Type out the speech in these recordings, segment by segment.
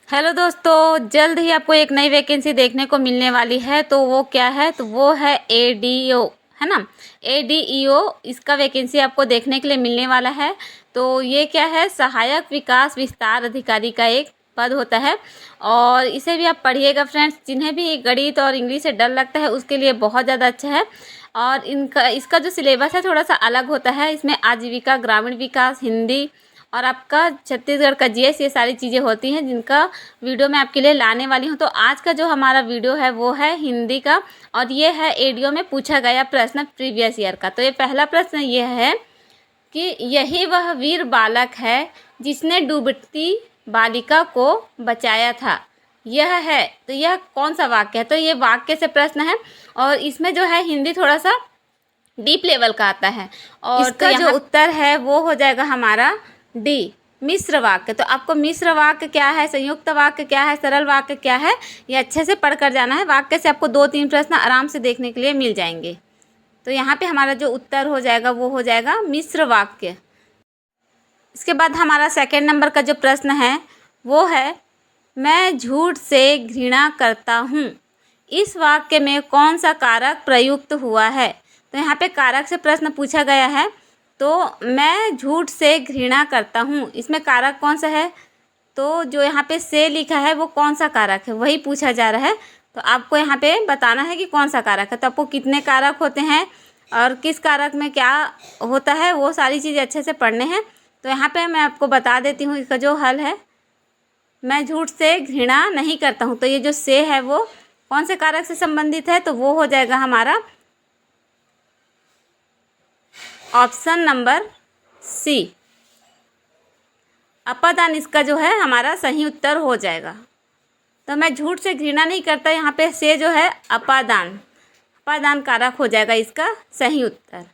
Hello दोस्तों, जल्द ही आपको एक नई वैकेंसी देखने को मिलने वाली है। तो वो क्या है? तो वो है एडीओ, है ना। एडीईओ इसका वैकेंसी आपको देखने के लिए मिलने वाला है। तो ये क्या है? सहायक विकास विस्तार अधिकारी का एक पद होता है। और इसे भी आप पढ़िएगा फ्रेंड्स। जिन्हें भी गणित और इंग्लिश से डर लगता है उसके लिए बहुत ज़्यादा अच्छा है। और इसका जो सिलेबस है थोड़ा सा अलग होता है। इसमें आजीविका, ग्रामीण विकास, हिंदी और आपका छत्तीसगढ़ का जीएस, ये सारी चीज़ें होती हैं जिनका वीडियो मैं आपके लिए लाने वाली हूँ। तो आज का जो हमारा वीडियो है वो है हिंदी का, और ये है एडीओ में पूछा गया प्रश्न प्रीवियस ईयर का। तो ये पहला प्रश्न ये है कि यही वह वीर बालक है जिसने डूबती बालिका को बचाया था। यह है, तो यह कौन सा वाक्य है? तो ये वाक्य से प्रश्न है, और इसमें जो है हिंदी थोड़ा सा डीप लेवल का आता है। और इसका जो उत्तर है वो हो जाएगा हमारा डी, मिश्र वाक्य। तो आपको मिश्र वाक्य क्या है, संयुक्त वाक्य क्या है, सरल वाक्य क्या है, ये अच्छे से पढ़कर जाना है। वाक्य से आपको 2-3 प्रश्न आराम से देखने के लिए मिल जाएंगे। तो यहाँ पे हमारा जो उत्तर हो जाएगा वो हो जाएगा मिश्र वाक्य। इसके बाद हमारा सेकंड नंबर का जो प्रश्न है वो है, मैं झूठ से घृणा करता हूँ। इस वाक्य में कौन सा कारक प्रयुक्त हुआ है? तो यहाँ पे कारक से प्रश्न पूछा गया है। तो मैं झूठ से घृणा करता हूँ, इसमें कारक कौन सा है? तो जो यहाँ पे से लिखा है वो कौन सा कारक है वही पूछा जा रहा है। तो आपको यहाँ पे बताना है कि कौन सा कारक है। तो आपको कितने कारक होते हैं और किस कारक में क्या होता है वो सारी चीज़ें अच्छे से पढ़ने हैं। तो यहाँ पे मैं आपको बता देती हूँ इसका जो हल है। मैं झूठ से घृणा नहीं करता हूँ, तो ये जो से है वो कौन से कारक से संबंधित है? तो वो हो जाएगा हमारा ऑप्शन नंबर सी, अपादान। इसका जो है हमारा सही उत्तर हो जाएगा। तो मैं झूठ से घृणा नहीं करता, यहाँ पे से जो है अपादान, अपादान कारक हो जाएगा इसका सही उत्तर।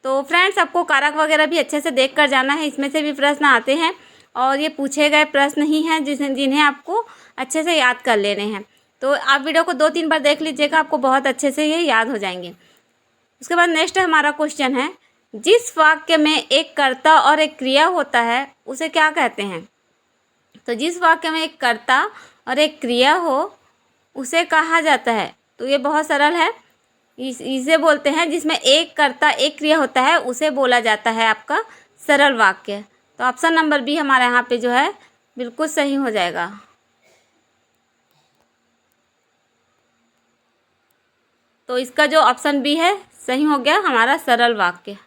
तो फ्रेंड्स, आपको कारक वगैरह भी अच्छे से देख कर जाना है। इसमें से भी प्रश्न आते हैं और ये पूछे गए प्रश्न ही हैं जिन्हें आपको अच्छे से याद कर लेने हैं। तो आप वीडियो को 2-3 बार देख लीजिएगा, आपको बहुत अच्छे से ये याद हो जाएंगे। उसके बाद नेक्स्ट हमारा क्वेश्चन है, जिस वाक्य में एक कर्ता और एक क्रिया होता है उसे क्या कहते हैं? तो जिस वाक्य में एक कर्ता और एक क्रिया हो उसे कहा जाता है। तो ये बहुत सरल है। इसे बोलते हैं जिसमें एक कर्ता एक क्रिया होता है उसे बोला जाता है आपका सरल वाक्य। तो ऑप्शन नंबर बी हमारे यहाँ पे जो है बिल्कुल सही हो जाएगा। तो इसका जो ऑप्शन बी है सही हो गया हमारा सरल वाक्य।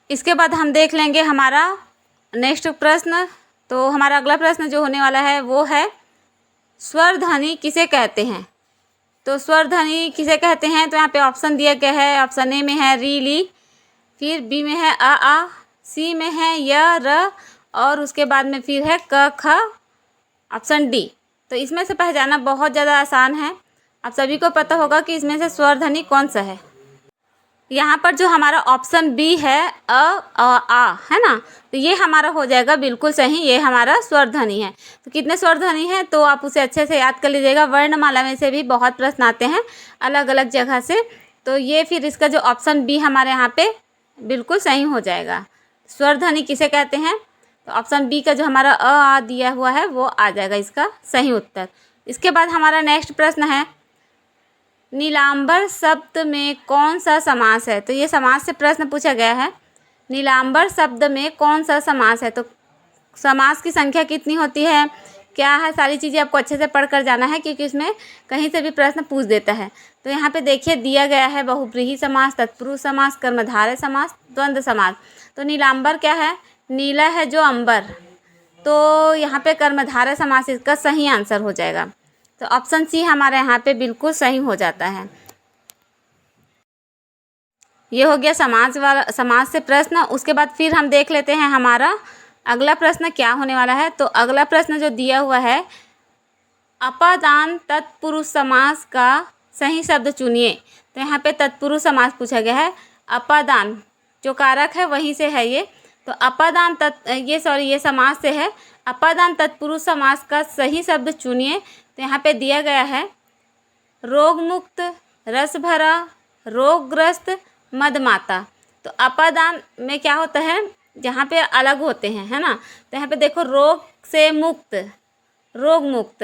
इसके बाद हम देख लेंगे हमारा नेक्स्ट प्रश्न। तो हमारा अगला प्रश्न जो होने वाला है वो है, स्वर ध्वनि किसे कहते हैं? तो स्वर ध्वनि किसे कहते हैं? तो यहाँ पे ऑप्शन दिया गया है। ऑप्शन ए में है री ली, फिर बी में है अ आ, सी में है य र, और उसके बाद में फिर है क ख, ऑप्शन डी। तो इसमें से पहचाना बहुत ज़्यादा आसान है। आप सभी को पता होगा कि इसमें से स्वर ध्वनि कौन सा है। यहाँ पर जो हमारा ऑप्शन बी है आ, है ना, तो ये हमारा हो जाएगा बिल्कुल सही। ये हमारा स्वर ध्वनि है। तो कितने स्वर ध्वनि है तो आप उसे अच्छे से याद कर लीजिएगा। वर्णमाला में से भी बहुत प्रश्न आते हैं अलग अलग जगह से। तो ये फिर इसका जो ऑप्शन बी हमारे यहाँ पे बिल्कुल सही हो जाएगा। स्वर ध्वनि किसे कहते हैं? तो ऑप्शन बी का जो हमारा आ दिया हुआ है वो आ जाएगा इसका सही उत्तर। इसके बाद हमारा नेक्स्ट प्रश्न है, नीलांबर शब्द में कौन सा समास है? तो ये समास से प्रश्न पूछा गया है। नीलांबर शब्द में कौन सा समास है? तो समास की संख्या कितनी होती है, क्या है, सारी चीज़ें आपको अच्छे से पढ़ कर जाना है क्योंकि इसमें कहीं से भी प्रश्न पूछ देता है। तो यहाँ पे देखिए दिया गया है बहुब्रीहि समास, तत्पुरुष समास, कर्मधारय समास, द्वंद्व समास। तो नीलांबर क्या है? नीला है जो अंबर, तो यहाँ पे कर्मधारय समास इसका सही आंसर हो जाएगा। तो ऑप्शन सी हमारे यहाँ पे बिल्कुल सही हो जाता है। ये हो गया समाज से प्रश्न। उसके बाद फिर हम देख लेते हैं हमारा अगला प्रश्न क्या होने वाला है। तो अगला प्रश्न जो दिया हुआ है, अपादान तत्पुरुष समास का सही शब्द चुनिए। तो यहाँ पे तत्पुरुष समास पूछा गया है। अपादान जो कारक है वहीं से है ये। तो अपादान ये समास से है। अपादान तत्पुरुष समास का सही शब्द चुनिए। तो यहाँ पे दिया गया है, रोग मुक्त, रस भरा, रोगग्रस्त, मदमाता। तो अपादान में क्या होता है? जहाँ पे अलग होते हैं, है ना। तो यहाँ पे देखो रोग से मुक्त, रोग मुक्त,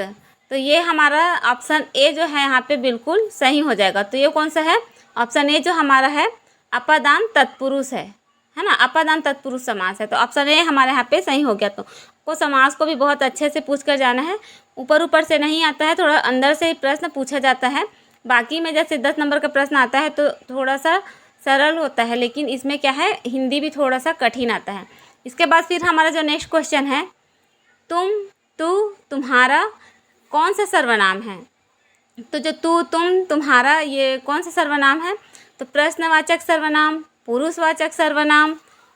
तो ये हमारा ऑप्शन ए जो है यहाँ पे बिल्कुल सही हो जाएगा। तो ये कौन सा है, ऑप्शन ए जो हमारा है अपादान तत्पुरुष है ना, अपादान तत्पुरुष समास है। तो ऑप्शन ए हमारे यहाँ पे सही हो गया। तो को समास को भी बहुत अच्छे से पूछ कर जाना है, ऊपर ऊपर से नहीं आता है, थोड़ा अंदर से प्रश्न पूछा जाता है। बाकी में जैसे 10 नंबर का प्रश्न आता है तो थोड़ा सा सरल होता है, लेकिन इसमें क्या है, हिंदी भी थोड़ा सा कठिन आता है। इसके बाद फिर हमारा जो नेक्स्ट क्वेश्चन है, तुम, तू, तुम्हारा कौन सा सर्वनाम है। तो जो तू, तुम, तुम्हारा ये कौन सा सर्वनाम है, तो प्रश्नवाचक सर्वनाम, पुरुषवाचक सर्वनाम,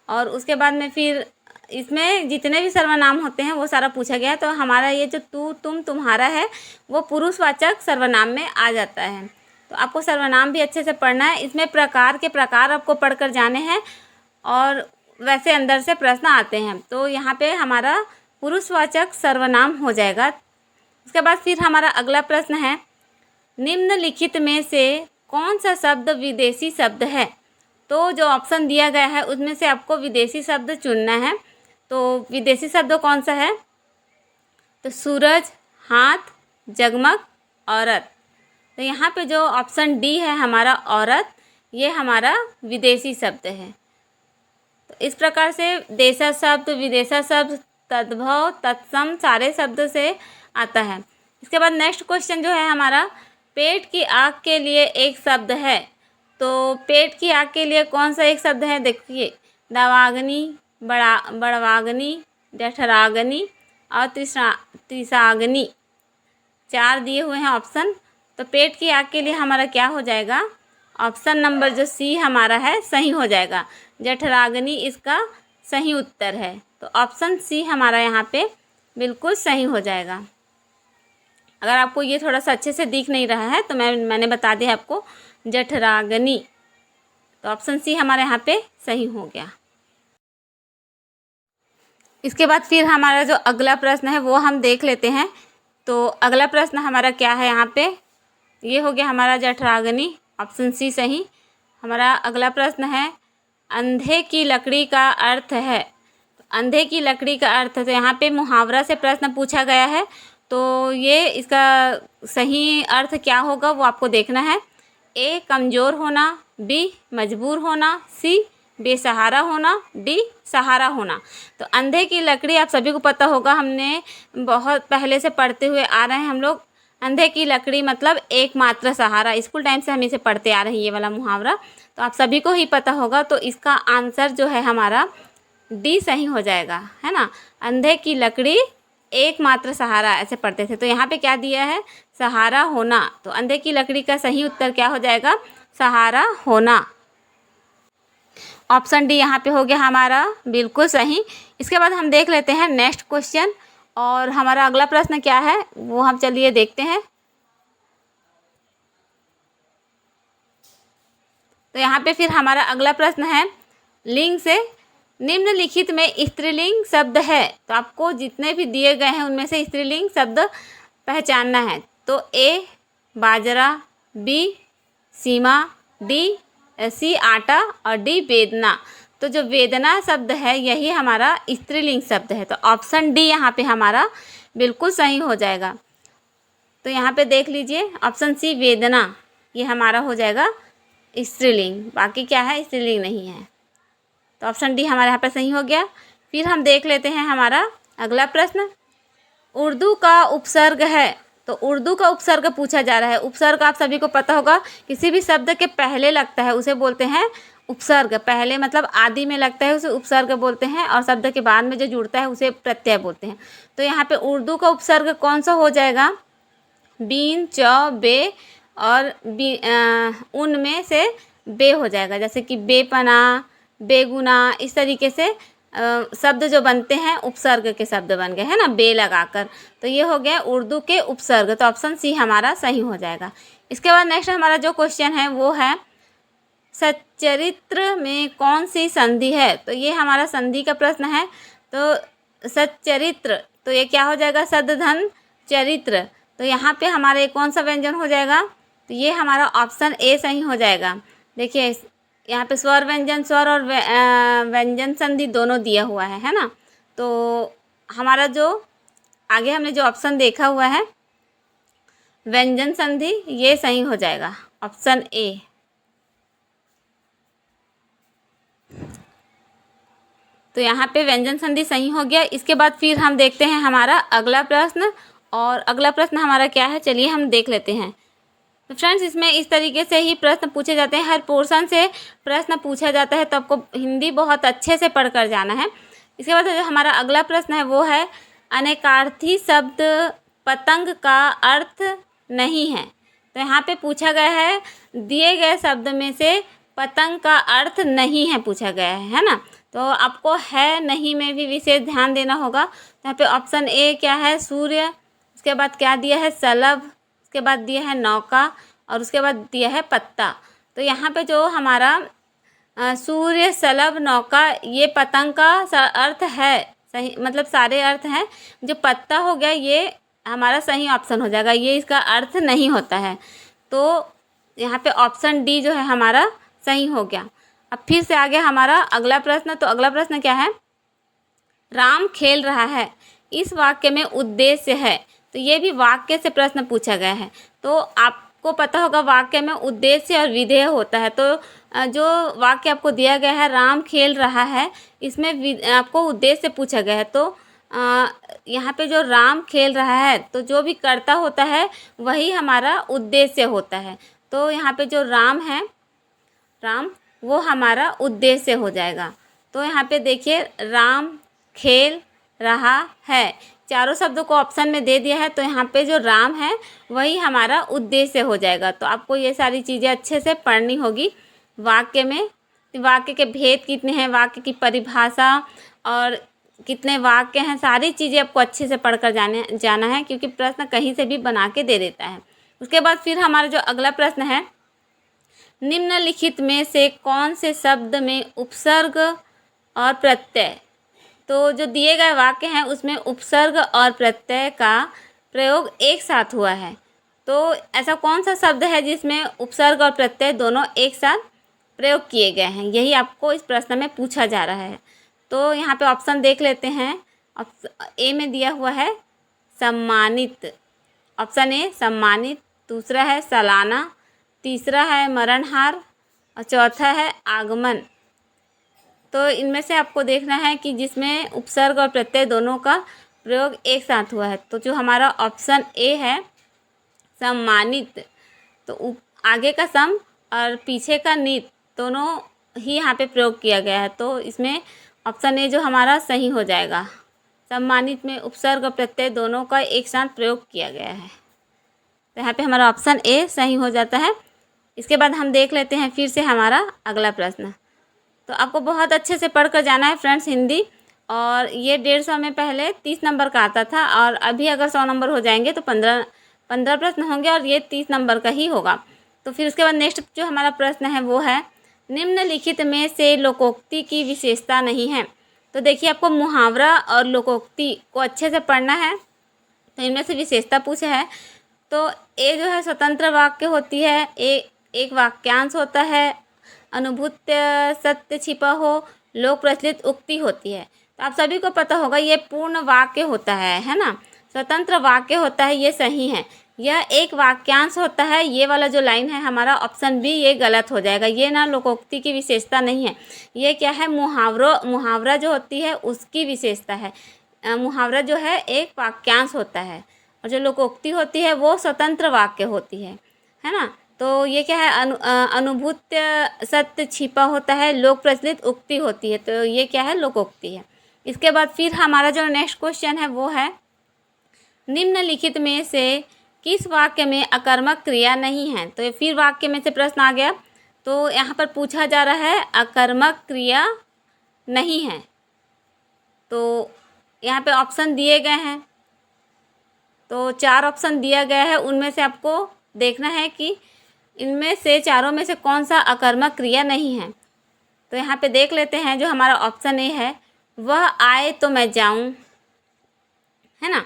और उसके बाद में फिर इसमें जितने भी सर्वनाम होते हैं वो सारा पूछा गया है। तो हमारा ये जो तू, तुम, तुम्हारा है वो पुरुषवाचक सर्वनाम में आ जाता है। तो आपको सर्वनाम भी अच्छे से पढ़ना है, इसमें प्रकार के प्रकार आपको पढ़कर जाने हैं और वैसे अंदर से प्रश्न आते हैं। तो यहाँ पे हमारा पुरुषवाचक सर्वनाम हो जाएगा। उसके बाद फिर हमारा अगला प्रश्न है, निम्नलिखित में से कौन सा शब्द विदेशी शब्द है। तो जो ऑप्शन दिया गया है उसमें से आपको विदेशी शब्द चुनना है। तो विदेशी शब्द कौन सा है, तो सूरज, हाथ, जगमग, औरत। तो यहाँ पे जो ऑप्शन डी है हमारा औरत, ये हमारा विदेशी शब्द है। तो इस प्रकार से देशा शब्द, विदेशा शब्द, तद्भव, तत्सम सारे शब्द से आता है। इसके बाद नेक्स्ट क्वेश्चन जो है हमारा, पेट की आग के लिए एक शब्द है। तो पेट की आग के लिए कौन सा एक शब्द है, देखिए, दावाग्नि, बड़वाग्नि, जठराग्नि और त्रिशाग्नि, 4 दिए हुए हैं ऑप्शन। तो पेट की आग के लिए हमारा क्या हो जाएगा, ऑप्शन नंबर जो सी हमारा है सही हो जाएगा। जठराग्नि इसका सही उत्तर है। तो ऑप्शन सी हमारा यहाँ पे बिल्कुल सही हो जाएगा। अगर आपको ये थोड़ा सा अच्छे से दिख नहीं रहा है तो मैंने बता दिया आपको, जठराग्नि। तो ऑप्शन सी हमारे यहाँ पे सही हो गया। इसके बाद फिर हमारा जो अगला प्रश्न है वो हम देख लेते हैं। तो अगला प्रश्न हमारा क्या है, यहाँ पे ये हो गया हमारा जठराग्नि, ऑप्शन सी सही। हमारा अगला प्रश्न है, अंधे की लकड़ी का अर्थ है। अंधे की लकड़ी का अर्थ, तो यहाँ पे मुहावरा से प्रश्न पूछा गया है। तो ये इसका सही अर्थ क्या होगा वो आपको देखना है। ए कमज़ोर होना, बी मजबूर होना, सी बेसहारा होना, डी सहारा होना। तो अंधे की लकड़ी आप सभी को पता होगा, हमने बहुत पहले से पढ़ते हुए आ रहे हैं हम लोग। अंधे की लकड़ी मतलब एकमात्र सहारा, स्कूल टाइम से हम इसे पढ़ते आ रहे हैं, ये वाला मुहावरा तो आप सभी को ही पता होगा। तो इसका आंसर जो है हमारा डी सही हो जाएगा, है ना। अंधे की लकड़ी एकमात्र सहारा ऐसे पढ़ते थे। तो यहाँ पे क्या दिया है, सहारा होना। तो अंधे की लकड़ी का सही उत्तर क्या हो जाएगा, सहारा होना। ऑप्शन डी यहाँ पे हो गया हमारा बिल्कुल सही। इसके बाद हम देख लेते हैं नेक्स्ट क्वेश्चन, और हमारा अगला प्रश्न क्या है वो हम चलिए देखते हैं। तो यहाँ पे फिर हमारा अगला प्रश्न है, लिंग से निम्नलिखित में स्त्रीलिंग शब्द है। तो आपको जितने भी दिए गए हैं उनमें से स्त्रीलिंग शब्द पहचानना है। तो ए बाजरा, बी सीमा, डी सी आटा और डी वेदना। तो जो वेदना शब्द है यही हमारा स्त्रीलिंग शब्द है। तो ऑप्शन डी यहाँ पे हमारा बिल्कुल सही हो जाएगा। तो यहाँ पे देख लीजिए, ऑप्शन सी वेदना ये हमारा हो जाएगा स्त्रीलिंग, बाकी क्या है स्त्रीलिंग नहीं है। तो ऑप्शन डी हमारे यहाँ पे सही हो गया। फिर हम देख लेते हैं हमारा अगला प्रश्न, उर्दू का उपसर्ग है। तो उर्दू का उपसर्ग पूछा जा रहा है। उपसर्ग आप सभी को पता होगा, किसी भी शब्द के पहले लगता है उसे बोलते हैं उपसर्ग। पहले मतलब आदि में लगता है उसे उपसर्ग बोलते हैं, और शब्द के बाद में जो जुड़ता है उसे प्रत्यय बोलते हैं। तो यहाँ पे उर्दू का उपसर्ग कौन सा हो जाएगा, बीन, चौ, बे और उन में से बे हो जाएगा। जैसे कि बेपना, बेगुना, इस तरीके से शब्द जो बनते हैं उपसर्ग के शब्द बन गए, है ना, बे लगाकर। तो ये हो गया उर्दू के उपसर्ग। तो ऑप्शन सी हमारा सही हो जाएगा। इसके बाद नेक्स्ट हमारा जो क्वेश्चन है वो है, सच्चरित्र में कौन सी संधि है। तो ये हमारा संधि का प्रश्न है। तो सच्चरित्र, तो ये क्या हो जाएगा, सदधन चरित्र। तो यहाँ पे हमारे कौन सा व्यंजन हो जाएगा, तो ये हमारा ऑप्शन ए सही हो जाएगा। देखिए यहाँ पे स्वर व्यंजन स्वर और व्यंजन संधि दोनों दिया हुआ है ना। तो हमारा जो आगे हमने जो ऑप्शन देखा हुआ है व्यंजन संधि, ये सही हो जाएगा, ऑप्शन ए। तो यहाँ पे व्यंजन संधि सही हो गया। इसके बाद फिर हम देखते हैं हमारा अगला प्रश्न, और अगला प्रश्न हमारा क्या है, चलिए हम देख लेते हैं। तो फ्रेंड्स, इसमें इस तरीके से ही प्रश्न पूछे जाते हैं, हर पोर्शन से प्रश्न पूछा जाता है, तो आपको हिंदी बहुत अच्छे से पढ़ कर जाना है। इसके बाद जो हमारा अगला प्रश्न है वो है अनेकार्थी शब्द पतंग का अर्थ नहीं है। तो यहाँ पे पूछा गया है दिए गए शब्द में से पतंग का अर्थ नहीं है पूछा गया है ना। तो आपको है नहीं में भी विशेष ध्यान देना होगा। तो यहाँ पे ऑप्शन ए क्या है, सूर्य, उसके बाद क्या दिया है, शलभ, उसके बाद दिया है नौका, और उसके बाद दिया है पत्ता। तो यहाँ पे जो हमारा सूर्य, शलभ, नौका, ये पतंग का अर्थ है सही, मतलब सारे अर्थ हैं। जो पत्ता हो गया ये हमारा सही ऑप्शन हो जाएगा, ये इसका अर्थ नहीं होता है। तो यहाँ पे ऑप्शन डी जो है हमारा सही हो गया। अब फिर से आगे हमारा अगला प्रश्न। तो अगला प्रश्न क्या है, राम खेल रहा है, इस वाक्य में उद्देश्य है। तो ये भी वाक्य से प्रश्न पूछा गया है। तो आपको पता होगा वाक्य में उद्देश्य और विधेय होता है। तो जो वाक्य आपको दिया गया है राम खेल रहा है, इसमें आपको उद्देश्य पूछा गया है। तो यहाँ पे जो राम खेल रहा है, तो जो भी कर्ता होता है वही हमारा उद्देश्य होता है। तो यहाँ पे जो राम है, राम, वो हमारा उद्देश्य हो जाएगा। तो यहाँ पे देखिए राम खेल रहा है, चारों शब्दों को ऑप्शन में दे दिया है। तो यहाँ पे जो राम है वही हमारा उद्देश्य हो जाएगा। तो आपको ये सारी चीज़ें अच्छे से पढ़नी होगी वाक्य में। वाक्य के भेद कितने हैं, वाक्य की परिभाषा और कितने वाक्य हैं, सारी चीज़ें आपको अच्छे से पढ़कर जाना है, क्योंकि प्रश्न कहीं से भी बना के दे देता है। उसके बाद फिर हमारा जो अगला प्रश्न है, निम्नलिखित में से कौन से शब्द में उपसर्ग और प्रत्यय, तो जो दिए गए वाक्य हैं उसमें उपसर्ग और प्रत्यय का प्रयोग एक साथ हुआ है। तो ऐसा कौन सा शब्द है जिसमें उपसर्ग और प्रत्यय दोनों एक साथ प्रयोग किए गए हैं, यही आपको इस प्रश्न में पूछा जा रहा है। तो यहाँ पे ऑप्शन देख लेते हैं। ए में दिया हुआ है सम्मानित, ऑप्शन ए सम्मानित, दूसरा है सालाना, तीसरा है मरणहार, और चौथा है आगमन। तो इनमें से आपको देखना है कि जिसमें उपसर्ग और प्रत्यय दोनों का प्रयोग एक साथ हुआ है। तो जो हमारा ऑप्शन ए है सम्मानित, तो आगे का सम और पीछे का नित दोनों ही यहाँ पे प्रयोग किया गया है। तो इसमें ऑप्शन ए जो हमारा सही हो जाएगा, सम्मानित में उपसर्ग और प्रत्यय दोनों का एक साथ प्रयोग किया गया है। तो यहाँ पे हमारा ऑप्शन ए सही हो जाता है। इसके बाद हम देख लेते हैं फिर से हमारा अगला प्रश्न। तो आपको बहुत अच्छे से पढ़ कर जाना है फ्रेंड्स हिंदी। और ये 150 में पहले 30 नंबर का आता था, और अभी अगर 100 नंबर हो जाएंगे तो 15 प्रश्न होंगे, और ये 30 नंबर का ही होगा। तो फिर उसके बाद नेक्स्ट जो हमारा प्रश्न है वो है निम्नलिखित में से लोकोक्ति की विशेषता नहीं है। तो देखिए आपको मुहावरा और लोकोक्ति को अच्छे से पढ़ना है। तो इनमें से विशेषता पूछा है। तो ए जो है स्वतंत्र वाक्य होती है, एक वाक्यांश होता है, अनुभूत्य सत्य छिपा हो, लोक प्रचलित उक्ति होती है। तो आप सभी को पता होगा ये पूर्ण वाक्य होता है ना, स्वतंत्र वाक्य होता है, ये सही है। यह एक वाक्यांश होता है, ये वाला जो लाइन है हमारा ऑप्शन बी, ये गलत हो जाएगा। ये ना लोकोक्ति की विशेषता नहीं है, ये क्या है, मुहावरा जो होती है उसकी विशेषता है। मुहावरा जो है एक वाक्यांश होता है, और जो लोकोक्ति होती है वो स्वतंत्र वाक्य होती है ना। तो ये क्या है, अनुभूत्य सत्य छिपा होता है, लोक प्रचलित उक्ति होती है। तो ये क्या है, लोकोक्ति है। इसके बाद फिर हमारा जो नेक्स्ट क्वेश्चन है वो है निम्नलिखित में से किस वाक्य में अकर्मक क्रिया नहीं है। तो फिर वाक्य में से प्रश्न आ गया। तो यहाँ पर पूछा जा रहा है अकर्मक क्रिया नहीं है। तो यहाँ पे ऑप्शन दिए गए हैं, तो 4 ऑप्शन दिया गया है, उनमें से आपको देखना है कि इनमें से चारों में से कौन सा अकर्मक क्रिया नहीं है। तो यहाँ पे देख लेते हैं। जो हमारा ऑप्शन ए है, वह आए तो मैं जाऊँ, है ना।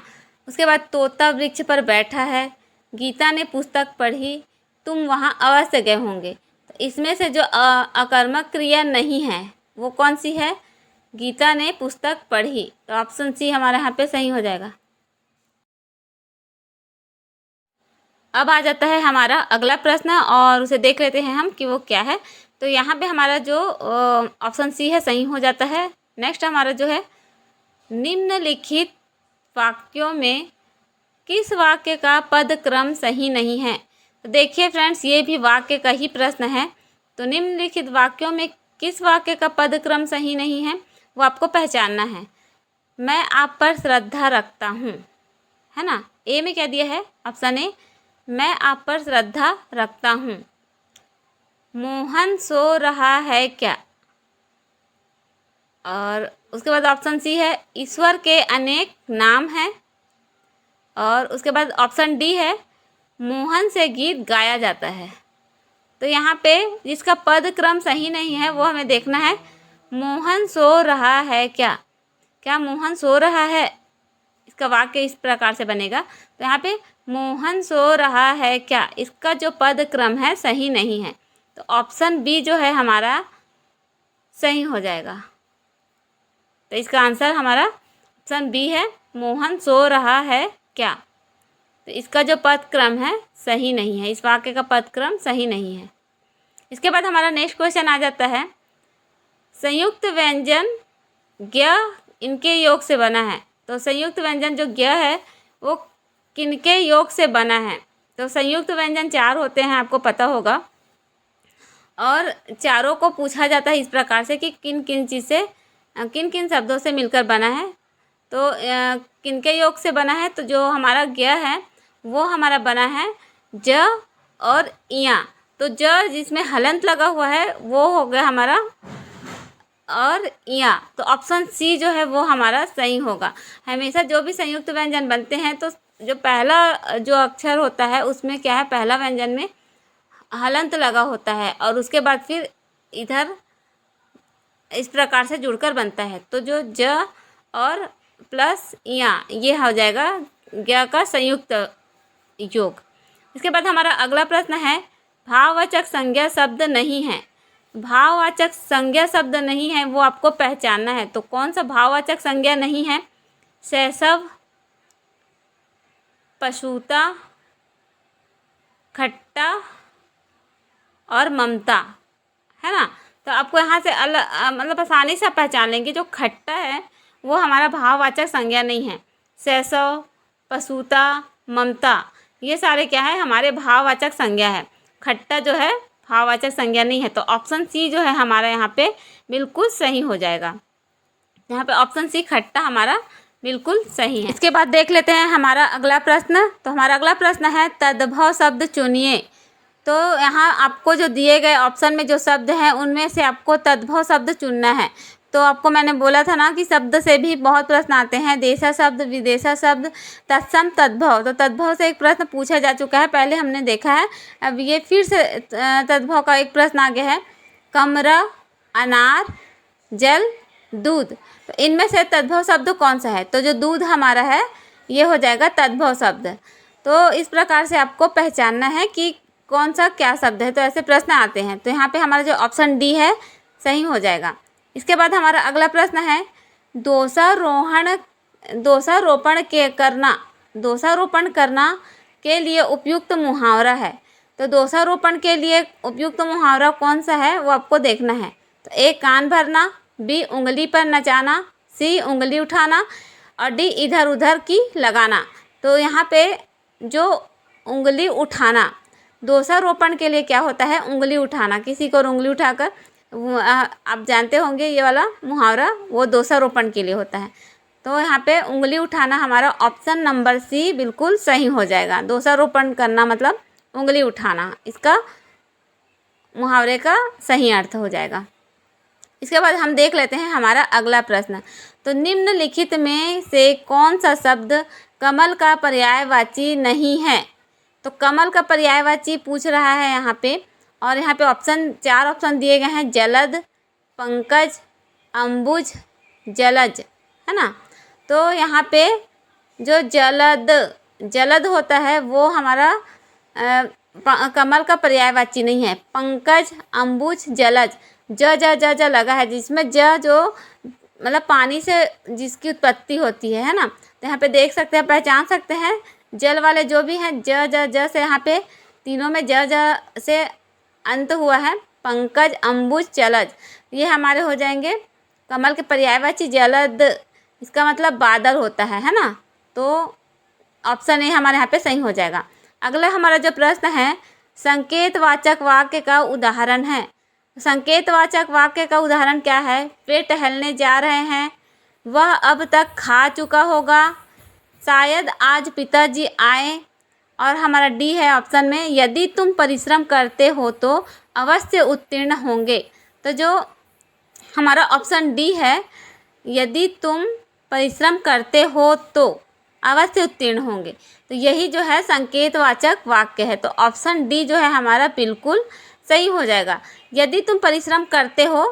उसके बाद तोता वृक्ष पर बैठा है, गीता ने पुस्तक पढ़ी, तुम वहाँ अवश्य गए होंगे। तो इसमें से जो अकर्मक क्रिया नहीं है वो कौन सी है? गीता ने पुस्तक पढ़ी। तो ऑप्शन सी हमारे यहाँ पे सही हो जाएगा। अब आ जाता है हमारा अगला प्रश्न और उसे देख लेते हैं हम कि वो क्या है। तो यहाँ पे हमारा जो ऑप्शन सी है सही हो जाता है। नेक्स्ट हमारा जो है, निम्नलिखित वाक्यों में किस वाक्य का पद क्रम सही नहीं है? तो देखिए फ्रेंड्स, ये भी वाक्य का ही प्रश्न है। तो निम्नलिखित वाक्यों में किस वाक्य का पद क्रम सही नहीं है वो आपको पहचानना है। मैं आप पर श्रद्धा रखता हूँ, है ना। ए में क्या दिया है? ऑप्शन ए, मैं आप पर श्रद्धा रखता हूँ। मोहन सो रहा है क्या? और उसके बाद ऑप्शन सी है, ईश्वर के अनेक नाम हैं। और उसके बाद ऑप्शन डी है, मोहन से गीत गाया जाता है। तो यहाँ पे जिसका पद क्रम सही नहीं है वो हमें देखना है। मोहन सो रहा है क्या? क्या मोहन सो रहा है? इसका वाक्य इस प्रकार से बनेगा। तो यहाँ पे मोहन सो रहा है क्या, इसका जो पद क्रम है सही नहीं है। तो ऑप्शन बी जो है हमारा सही हो जाएगा। तो इसका आंसर हमारा ऑप्शन बी है, मोहन सो रहा है क्या। तो इसका जो पद क्रम है सही नहीं है, इस वाक्य का पद क्रम सही नहीं है। इसके बाद हमारा नेक्स्ट क्वेश्चन आ जाता है, संयुक्त व्यंजन ज्ञ इनके योग से बना है। तो संयुक्त व्यंजन जो ज्ञ है वो किनके योग से बना है? तो संयुक्त व्यंजन 4 होते हैं, आपको पता होगा। और चारों को पूछा जाता है इस प्रकार से कि किन किन चीज़ से, किन किन शब्दों से मिलकर बना है। तो किनके योग से बना है? तो जो हमारा ज्ञ है वो हमारा बना है ज और इया। तो ज जिसमें हलंत लगा हुआ है वो हो गया हमारा, और इया। तो ऑप्शन सी जो है वो हमारा सही होगा। हमेशा जो भी संयुक्त व्यंजन बनते हैं तो जो पहला जो अक्षर होता है उसमें क्या है, पहला व्यंजन में हलंत लगा होता है और उसके बाद फिर इधर इस प्रकार से जुड़कर बनता है। तो जो ज और प्लस इया ये हो जाएगा ज्ञ का संयुक्त योग। इसके बाद हमारा अगला प्रश्न है, भाववाचक संज्ञा शब्द नहीं है। भाववाचक संज्ञा शब्द नहीं है वो आपको पहचानना है। तो कौन सा भाववाचक संज्ञा नहीं है? शैशव, पशुता, खट्टा और ममता, है ना। तो आपको यहाँ से मतलब आसानी से पहचान लेंगे। जो खट्टा है वो हमारा भाववाचक संज्ञा नहीं है। शैशव, पशुता, ममता ये सारे क्या है, हमारे भाववाचक संज्ञा है। खट्टा जो है भाववाचक संज्ञा नहीं है। तो ऑप्शन सी जो है हमारा यहाँ पे बिल्कुल सही हो जाएगा। यहाँ पे ऑप्शन सी खट्टा हमारा बिल्कुल सही है। इसके बाद देख लेते हैं हमारा अगला प्रश्न। तो हमारा अगला प्रश्न है, तद्भव शब्द चुनिए। तो यहाँ आपको जो दिए गए ऑप्शन में जो शब्द हैं उनमें से आपको तद्भव शब्द चुनना है। तो आपको मैंने बोला था ना कि शब्द से भी बहुत प्रश्न आते हैं, देशा शब्द, विदेशा शब्द, तत्सम, तद्भव। तो तद्भव से एक प्रश्न पूछा जा चुका है, पहले हमने देखा है। अब ये फिर से तद्भव का एक प्रश्न आ गया है, कमरा, अनार, जल, दूध। तो इनमें से तद्भव शब्द कौन सा है? तो जो दूध हमारा है ये हो जाएगा तद्भव शब्द। तो इस प्रकार से आपको पहचानना है कि कौन सा क्या शब्द है। तो ऐसे प्रश्न आते हैं। तो यहाँ पे हमारा जो ऑप्शन डी है सही हो जाएगा। इसके बाद हमारा अगला प्रश्न है, दोषारोपण करना के लिए उपयुक्त मुहावरा है। तो दोषारोपण के लिए उपयुक्त मुहावरा कौन सा है वो आपको देखना है। तो ए, कान भरना, बी, उंगली पर नचाना, सी, उंगली उठाना और डी, इधर उधर की लगाना। तो यहाँ पे जो उंगली उठाना, दोषारोपण के लिए क्या होता है, उंगली उठाना। किसी को उंगली उठाकर, आप जानते होंगे ये वाला मुहावरा, वो दोषारोपण के लिए होता है। तो यहाँ पे उंगली उठाना हमारा ऑप्शन नंबर सी बिल्कुल सही हो जाएगा। दोषारोपण करना मतलब उंगली उठाना, इसका मुहावरे का सही अर्थ हो जाएगा। इसके बाद हम देख लेते हैं हमारा अगला प्रश्न। तो निम्नलिखित में से कौन सा शब्द कमल का पर्यायवाची नहीं है? तो कमल का पर्यायवाची पूछ रहा है यहाँ पे। और यहाँ पे चार ऑप्शन दिए गए हैं, जलद, पंकज, अंबुज, जलज, है ना। तो यहाँ पे जो जलद होता है वो हमारा कमल का पर्यायवाची नहीं है। पंकज, अंबुज, जलज, ज लगा है, जिसमें जो मतलब पानी से जिसकी उत्पत्ति होती है ना। तो यहाँ पे देख सकते हैं, पहचान सकते हैं, जल वाले जो भी हैं ज से यहाँ पे तीनों में ज से अंत हुआ है। पंकज, अंबुज, जलज, ये हमारे हो जाएंगे कमल के पर्यायवाची। जलद इसका मतलब बादल होता है ना। तो ऑप्शन ए हमारे यहाँ पे सही हो जाएगा। अगला हमारा जो प्रश्न है, संकेतवाचक वाक्य का उदाहरण है। संकेतवाचक वाक्य का उदाहरण क्या है? वे टहलने जा रहे हैं, वह अब तक खा चुका होगा, शायद आज पिताजी आए, और हमारा डी है ऑप्शन में, यदि तुम परिश्रम करते हो तो अवश्य उत्तीर्ण होंगे। तो जो हमारा ऑप्शन डी है, यदि तुम परिश्रम करते हो तो अवश्य उत्तीर्ण होंगे, तो यही जो है संकेतवाचक वाक्य है। तो ऑप्शन डी जो है हमारा बिल्कुल सही हो जाएगा। यदि तुम परिश्रम करते हो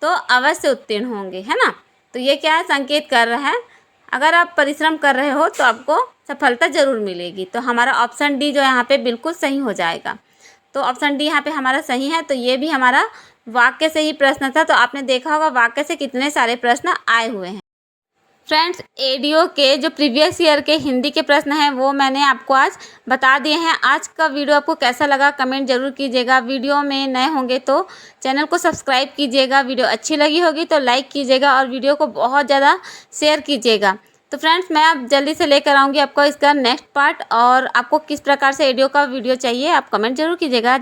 तो अवश्य उत्तीर्ण होंगे, है ना। तो ये क्या है? संकेत कर रहा है, अगर आप परिश्रम कर रहे हो तो आपको सफलता ज़रूर मिलेगी। तो हमारा ऑप्शन डी जो है यहाँ पे बिल्कुल सही हो जाएगा। तो ऑप्शन डी यहाँ पे हमारा सही है। तो ये भी हमारा वाक्य से ही प्रश्न था। तो आपने देखा होगा वाक्य से कितने सारे प्रश्न आए हुए हैं। फ्रेंड्स, एडीओ के जो प्रीवियस ईयर के हिंदी के प्रश्न हैं वो मैंने आपको आज बता दिए हैं। आज का वीडियो आपको कैसा लगा कमेंट ज़रूर कीजिएगा। वीडियो में नए होंगे तो चैनल को सब्सक्राइब कीजिएगा। वीडियो अच्छी लगी होगी तो लाइक कीजिएगा और वीडियो को बहुत ज़्यादा शेयर कीजिएगा। तो फ्रेंड्स, मैं अब जल्दी से लेकर आऊँगी आपको इसका नेक्स्ट पार्ट, और आपको किस प्रकार से एडीओ का वीडियो चाहिए आप कमेंट जरूर कीजिएगा।